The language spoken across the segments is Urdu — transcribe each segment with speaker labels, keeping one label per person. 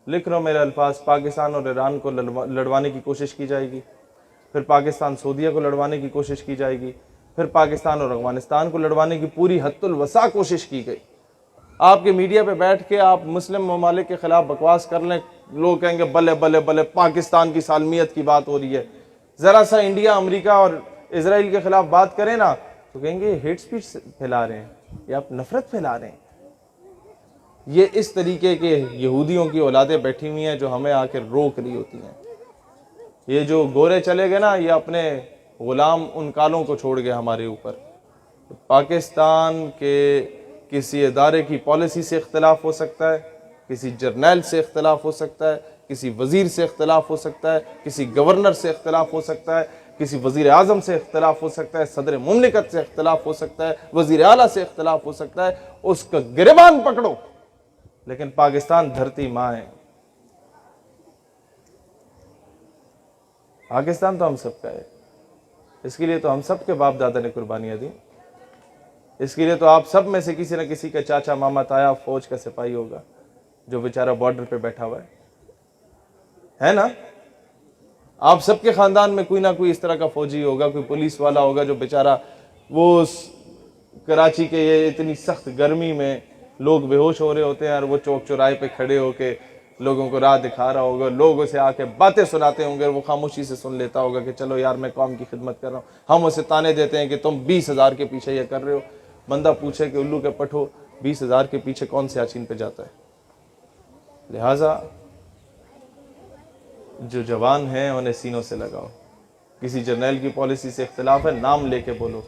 Speaker 1: لکھ رہا ہوں میرے الفاظ، پاکستان اور ایران کو لڑوانے کی کوشش کی جائے گی، پھر پاکستان سعودیہ کو لڑوانے کی کوشش کی جائے گی، پھر پاکستان اور افغانستان کو لڑوانے کی پوری حد الوسع کوشش کی گئی۔ آپ کے میڈیا پہ بیٹھ کے آپ مسلم ممالک کے خلاف بکواس کر لیں، لوگ کہیں گے بلے بلے بلے پاکستان کی سالمیت کی بات ہو رہی ہے۔ ذرا سا انڈیا، امریکہ اور اسرائیل کے خلاف بات کریں نا تو کہیں گے ہیٹ سپیچ پھیلا رہے ہیں یا آپ نفرت پھیلا رہے ہیں۔ یہ اس طریقے کے یہودیوں کی اولادیں بیٹھی ہوئی ہیں جو ہمیں آ کے روک رہی ہوتی ہیں۔ یہ جو گورے چلے گئے نا، یہ اپنے غلام ان کالوں کو چھوڑ گئے ہمارے اوپر۔ پاکستان کے کسی ادارے کی پالیسی سے اختلاف ہو سکتا ہے، کسی جرنیل سے اختلاف ہو سکتا ہے، کسی وزیر سے اختلاف ہو سکتا ہے، کسی گورنر سے اختلاف ہو سکتا ہے، کسی وزیر اعظم سے اختلاف ہو سکتا ہے، صدر مملکت سے اختلاف ہو سکتا ہے، وزیر اعلیٰ سے اختلاف ہو سکتا ہے، اس کا گریبان پکڑو، لیکن پاکستان دھرتی ماں ہے۔ پاکستان تو ہم سب کا ہے، اس کے لیے تو ہم سب کے باپ دادا نے قربانیاں دی، اس کے لیے تو آپ سب میں سے کسی نہ کسی کا چاچا ماما تایا فوج کا سپاہی ہوگا جو بیچارہ بارڈر پہ بیٹھا ہوا ہے نا؟ آپ سب کے خاندان میں کوئی نہ کوئی اس طرح کا فوجی ہوگا، کوئی پولیس والا ہوگا جو بیچارہ وہ کراچی کے یہ اتنی سخت گرمی میں لوگ بے ہوش ہو رہے ہوتے ہیں اور وہ چوک چوراہے پہ کھڑے ہو کے لوگوں کو راہ دکھا رہا ہوگا، لوگ اسے آ کے باتیں سناتے ہوں گے، وہ خاموشی سے سن لیتا ہوگا کہ چلو یار میں قوم کی خدمت کر رہا ہوں۔ ہم اسے تانے دیتے ہیں کہ تم 20,000 کے پیچھے یہ کر رہے ہو۔ بندہ پوچھے کہ الو کے پٹھو 20,000 کے پیچھے کون سے آچین پہ جاتا ہے؟ لہٰذا جو جوان ہیں انہیں سینوں سے لگاؤ۔ کسی جرنیل کی پالیسی سے اختلاف ہے، نام لے کے بولو،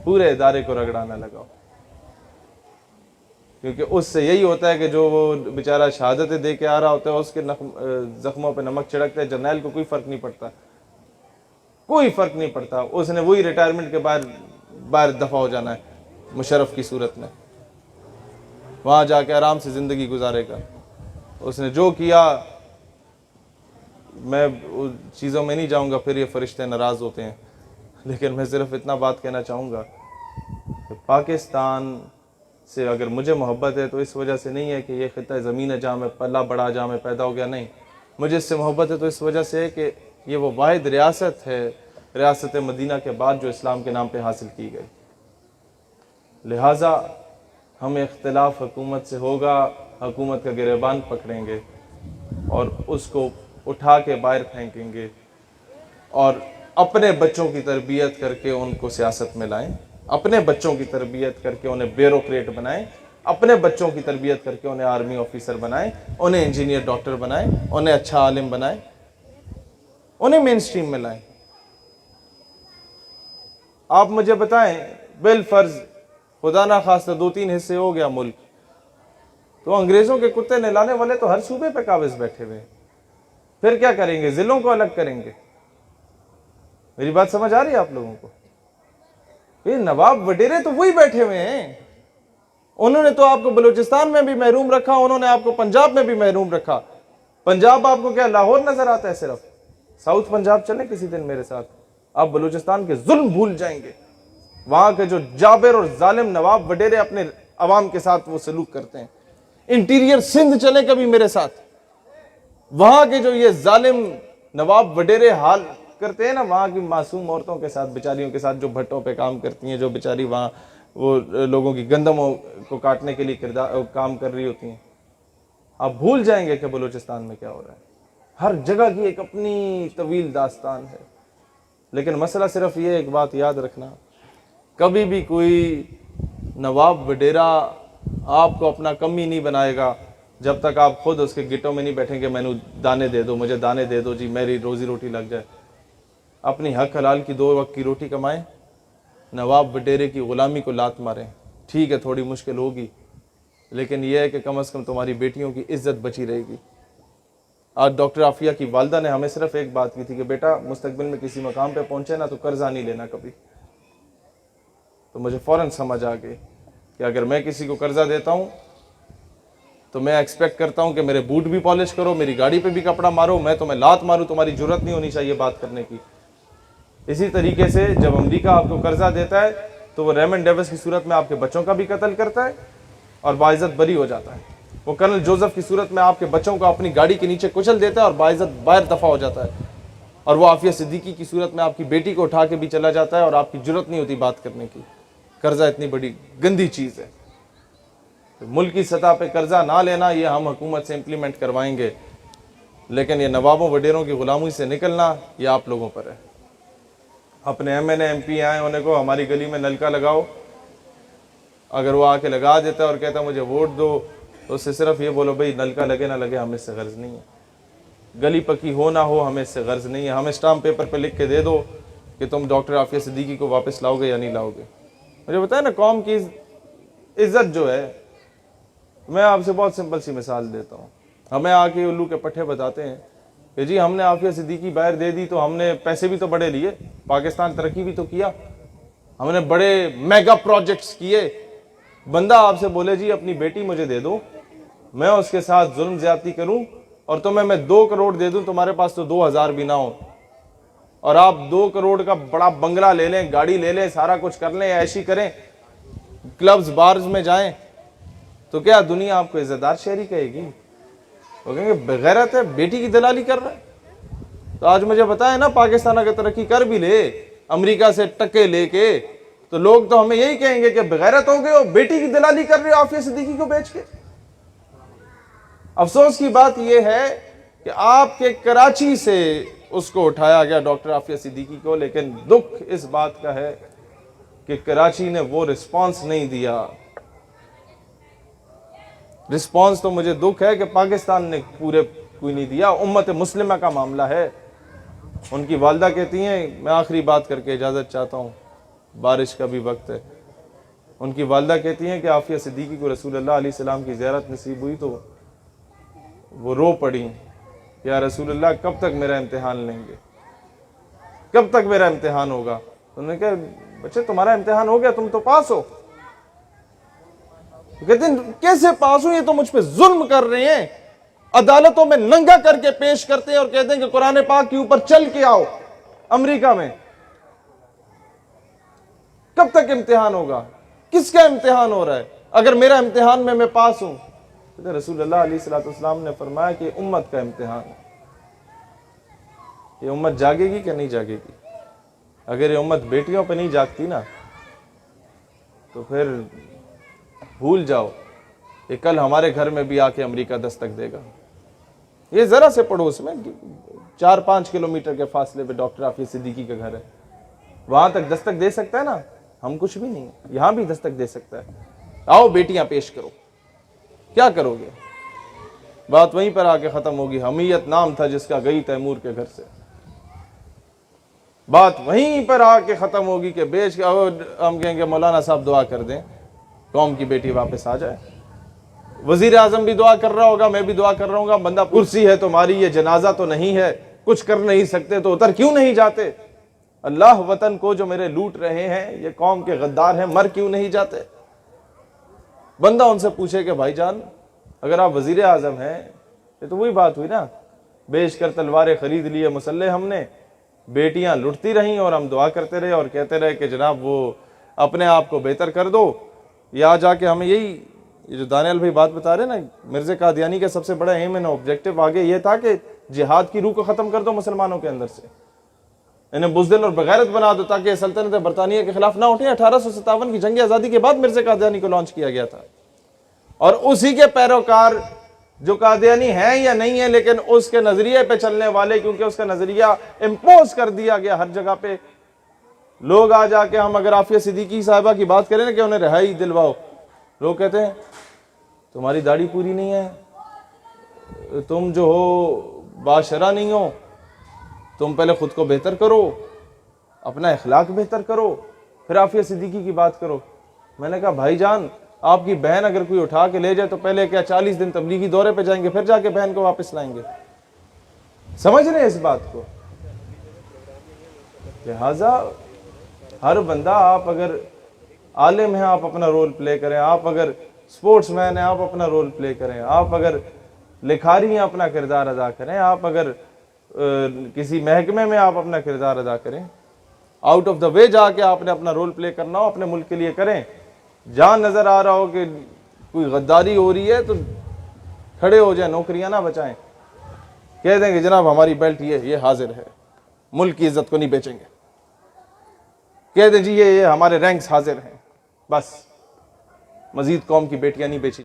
Speaker 1: پورے ادارے کو رگڑانا لگاؤ، کیونکہ اس سے یہی ہوتا ہے کہ جو وہ بیچارہ شہادتیں دے کے آ رہا ہوتا ہے اس کے زخموں پہ نمک چھڑکتا ہے۔ جرنیل کو کوئی فرق نہیں پڑتا، کوئی فرق نہیں پڑتا، اس نے وہی ریٹائرمنٹ کے باہر دفع ہو جانا ہے مشرف کی صورت میں، وہاں جا کے آرام سے زندگی گزارے گا۔ اس نے جو کیا، میں چیزوں میں نہیں جاؤں گا، پھر یہ فرشتے ناراض ہوتے ہیں، لیکن میں صرف اتنا بات کہنا چاہوں گا کہ پاکستان سے اگر مجھے محبت ہے تو اس وجہ سے نہیں ہے کہ یہ خطہ زمین ہے جہاں میں پلا بڑا، جہاں میں پیدا ہو گیا، نہیں، مجھے اس سے محبت ہے تو اس وجہ سے ہے کہ یہ وہ واحد ریاست ہے ریاست مدینہ کے بعد جو اسلام کے نام پہ حاصل کی گئی۔ لہٰذا ہمیں اختلاف حکومت سے ہوگا، حکومت کا گریبان پکڑیں گے اور اس کو اٹھا کے باہر پھینکیں گے، اور اپنے بچوں کی تربیت کر کے ان کو سیاست میں لائیں، اپنے بچوں کی تربیت کر کے انہیں بیوروکریٹ بنائیں، اپنے بچوں کی تربیت کر کے انہیں آرمی آفیسر بنائیں، انہیں انجینئر ڈاکٹر بنائیں، انہیں اچھا عالم بنائیں، انہیں مین سٹریم میں لائیں۔ آپ مجھے بتائیں، بالفرض خدا نہ خواستہ 2-3 حصے ہو گیا ملک، تو انگریزوں کے کتے نہلانے والے تو ہر صوبے پہ قابض بیٹھے ہوئے، پھر کیا کریں گے؟ ضلعوں کو الگ کریں گے۔ میری بات سمجھ آ رہی ہے آپ لوگوں کو؟ یہ نواب وڈیرے تو وہی بیٹھے ہوئے ہیں، انہوں نے تو آپ کو بلوچستان میں بھی محروم رکھا، انہوں نے آپ کو پنجاب میں بھی محروم رکھا۔ پنجاب آپ کو کیا لاہور نظر آتا ہے صرف؟ ساؤتھ پنجاب چلیں کسی دن میرے ساتھ، آپ بلوچستان کے ظلم بھول جائیں گے، وہاں کے جو جابر اور ظالم نواب وڈیرے اپنے عوام کے ساتھ وہ سلوک کرتے ہیں۔ انٹیریئر سندھ چلیں کبھی میرے ساتھ، وہاں کے جو یہ ظالم نواب وڈیرے حال کرتے ہیں نا وہاں کی معصوم عورتوں کے ساتھ، بیچاریوں کے ساتھ جو بھٹوں پہ کام کرتی ہیں، جو بیچاری وہاں وہ لوگوں کی گندموں کو کاٹنے کے لیے کام کر رہی ہوتی ہیں، آپ بھول جائیں گے کہ بلوچستان میں کیا ہو رہا ہے۔ ہر جگہ کی ایک اپنی طویل داستان ہے، لیکن مسئلہ صرف یہ ایک بات یاد رکھنا، کبھی بھی کوئی نواب وڈیرا آپ کو اپنا کمی نہیں بنائے گا جب تک آپ خود اس کے گٹوں میں نہیں بیٹھیں گے میں دانے دے دو، مجھے دانے دے دو جی، میری روزی روٹی لگ جائے۔ اپنی حق حلال کی 2 وقت کی روٹی کمائیں، نواب وڈیرے کی غلامی کو لات ماریں۔ ٹھیک ہے تھوڑی مشکل ہوگی، لیکن یہ ہے کہ کم از کم تمہاری بیٹیوں کی عزت بچی رہے گی۔ آج ڈاکٹر عافیہ کی والدہ نے ہمیں صرف ایک بات کی تھی کہ بیٹا مستقبل میں کسی مقام پہ پہنچے نا تو قرضہ نہیں لینا کبھی۔ تو مجھے فوراً سمجھ آ گئی کہ اگر میں کسی کو قرضہ دیتا ہوں تو میں ایکسپیکٹ کرتا ہوں کہ میرے بوٹ بھی پالش کرو، میری گاڑی پہ بھی کپڑا مارو، میں تمہیں لات ماروں، تمہاری جرت نہیں ہونی چاہیے بات کرنے کی۔ اسی طریقے سے جب امریکہ آپ کو قرضہ دیتا ہے تو وہ ریمنڈ ڈیوس کی صورت میں آپ کے بچوں کا بھی قتل کرتا ہے اور باعزت بری ہو جاتا ہے۔ وہ کرنل جوزف کی صورت میں آپ کے بچوں کو اپنی گاڑی کے نیچے کچل دیتا ہے اور باعزت باہر دفع ہو جاتا ہے، اور وہ عافیہ صدیقی کی صورت میں آپ کی بیٹی کو اٹھا کے بھی چلا جاتا ہے اور آپ کی جرت نہیں ہوتی بات کرنے کی۔ قرضہ اتنی بڑی گندی چیز ہے، ملکی سطح پہ قرضہ نہ لینا یہ ہم حکومت سے امپلیمنٹ کروائیں گے، لیکن یہ نوابوں وڈیروں کی غلامی سے نکلنا یہ آپ لوگوں پر ہے۔ اپنے M N A M P A ہونے کو ہماری گلی میں نلکا لگاؤ، اگر وہ آ کے لگا دیتا ہے اور کہتا ہے مجھے ووٹ دو، تو اس سے صرف یہ بولو بھئی نلکا لگے نہ لگے ہمیں اس سے غرض نہیں ہے، گلی پکی ہو نہ ہو ہمیں اس سے غرض نہیں ہے، ہمیں اسٹامپ پیپر پہ لکھ کے دے دو کہ تم ڈاکٹر عافیہ صدیقی کو واپس لاؤ گے یا نہیں لاؤ گے۔ مجھے بتائیں نا، قوم کی عزت جو ہے، میں آپ سے بہت سمپل سی مثال دیتا ہوں، ہمیں آ کے الو کے پٹھے بتاتے ہیں کہ جی ہم نے عافیہ صدیقی باہر دے دی تو ہم نے پیسے بھی تو بڑے لیے، پاکستان ترقی بھی تو کیا، ہم نے بڑے میگا پروجیکٹس کیے۔ بندہ آپ سے بولے جی اپنی بیٹی مجھے دے دو، میں اس کے ساتھ ظلم زیادتی کروں اور تمہیں میں 2 کروڑ دے دوں، تمہارے پاس تو 2000 بھی نہ ہو، اور آپ 2 کروڑ کا بڑا بنگلہ لے لیں، گاڑی لے لیں، سارا کچھ کر لیں، ایشی کریں، کلبز بارز میں جائیں، تو کیا دنیا آپ کو عزت دار شہری کہے گی؟ وہ کہیں گے بغیرت ہے، بیٹی کی دلالی کر رہا ہے۔ تو آج مجھے بتائیں نا، پاکستان اگر ترقی کر بھی لے امریکہ سے ٹکے لے کے، تو لوگ تو ہمیں یہی کہیں گے کہ بغیرت ہو گئے ہو، بیٹی کی دلالی کر رہے ہو عافیہ صدیقی کو بیچ کے۔ افسوس کی بات یہ ہے کہ آپ کے کراچی سے اس کو اٹھایا گیا ڈاکٹر عافیہ صدیقی کو، لیکن دکھ اس بات کا ہے کہ کراچی نے وہ رسپانس نہیں دیا۔ رسپانس تو مجھے دکھ ہے کہ پاکستان نے پورے کوئی نہیں دیا، امت مسلمہ کا معاملہ ہے۔ ان کی والدہ کہتی ہیں، میں آخری بات کر کے اجازت چاہتا ہوں، بارش کا بھی وقت ہے، ان کی والدہ کہتی ہیں کہ عافیہ صدیقی کو رسول اللہ علیہ السلام کی زیارت نصیب ہوئی تو وہ رو پڑی، یا رسول اللہ کب تک میرا امتحان لیں گے، کب تک میرا امتحان ہوگا؟ انہوں نے کہا بچے تمہارا امتحان ہو گیا، تم تو پاس ہو۔ کہتے ہیں کیسے پاس ہوں، یہ تو مجھ پہ ظلم کر رہے ہیں، عدالتوں میں ننگا کر کے پیش کرتے ہیں اور کہتے ہیں کہ قرآن پاک کے اوپر چل کے آؤ امریکہ میں۔ کب تک امتحان ہوگا؟ کس کا امتحان ہو رہا ہے؟ اگر میرا امتحان میں پاس ہوں، رسول اللہ علیہ السلام نے فرمایا کہ امت کا امتحان ہے، یہ امت جاگے گی کہ نہیں جاگے گی؟ اگر یہ امت بیٹیوں پہ نہیں جاگتی نا تو پھر بھول جاؤ، یہ کل ہمارے گھر میں بھی آ کے امریکہ دستک دے گا۔ یہ ذرا سے پڑوس میں 4-5 کلومیٹر کے فاصلے پہ ڈاکٹر عافیہ صدیقی کا گھر ہے، وہاں تک دستک دے سکتا ہے نا؟ ہم کچھ بھی نہیں، یہاں بھی دستک دے سکتا ہے۔ آؤ بیٹیاں پیش کرو، کیا کرو گے؟ بات وہیں پر آ کے ختم ہوگی۔ حمیت نام تھا جس کا، گئی تیمور کے گھر سے، بات وہیں پر آ کے ختم ہوگی کہ بیچ کے ہم کہیں گے مولانا صاحب دعا کر دیں قوم کی بیٹی واپس آ جائے۔ وزیر اعظم بھی دعا کر رہا ہوگا، میں بھی دعا کر رہا ہوں گا، بندہ کرسی ہے تمہاری، یہ جنازہ تو نہیں ہے، کچھ کر نہیں سکتے تو اتر کیوں نہیں جاتے؟ اللہ وطن کو جو میرے لوٹ رہے ہیں، یہ قوم کے غدار ہیں، مر کیوں نہیں جاتے؟ بندہ ان سے پوچھے کہ بھائی جان اگر آپ وزیر اعظم ہیں، یہ تو وہی بات ہوئی نا، بیچ کر تلواریں خرید لیے مسلح ہم نے، بیٹیاں لٹتی رہیں اور ہم دعا کرتے رہے اور کہتے رہے کہ جناب وہ اپنے آپ کو بہتر کر دو۔ یا جا کے ہمیں یہی، یہ جو دانیال بھائی بات بتا رہے نا، مرزا قادیانی کا سب سے بڑا ایم اینڈ آبجیکٹو آگے یہ تھا کہ جہاد کی روح کو ختم کر دو مسلمانوں کے اندر سے، انہیں بزدل اور بغیرت بنا دو تاکہ سلطنت برطانیہ کے خلاف نہ اٹھیں۔ 1857 کی جنگ آزادی کے بعد مرزا قادیانی کو لانچ کیا گیا تھا، اور اسی کے پیروکار جو قادیانی ہیں یا نہیں ہیں، لیکن اس کے نظریے پہ چلنے والے، کیونکہ اس کا نظریہ امپوز کر دیا گیا ہر جگہ پہ۔ لوگ آ جا کے، ہم اگر عافیہ صدیقی صاحبہ کی بات کریں نا کہ انہیں رہائی دلواؤ، لوگ کہتے ہیں تمہاری داڑھی پوری نہیں ہے، تم جو ہو باشرہ نہیں ہو، تم پہلے خود کو بہتر کرو، اپنا اخلاق بہتر کرو، پھر عافیہ صدیقی کی بات کرو۔ میں نے کہا بھائی جان آپ کی بہن اگر کوئی اٹھا کے لے جائے تو پہلے کیا 40 دن تبلیغی دورے پہ جائیں گے، پھر جا کے بہن کو واپس لائیں گے؟ سمجھ رہے ہیں اس بات کو؟ لہذا ہر بندہ، آپ اگر عالم ہیں آپ اپنا رول پلے کریں، آپ اگر سپورٹس مین ہیں آپ اپنا رول پلے کریں، آپ اگر لکھاری ہیں اپنا کردار ادا کریں، آپ اگر کسی محکمے میں آپ اپنا کردار ادا کریں، آؤٹ آف دا وے جا کے آپ نے اپنا رول پلے کرنا ہو اپنے ملک کے لیے کریں۔ جہاں نظر آ رہا ہو کہ کوئی غداری ہو رہی ہے تو کھڑے ہو جائیں, نوکریاں نہ بچائیں, کہہ دیں کہ جناب ہماری بیلٹ یہ حاضر ہے, ملک کی عزت کو نہیں بیچیں گے, کہہ دیں جی یہ ہمارے رینکس حاضر ہیں, بس مزید قوم کی بیٹیاں نہیں بیچی.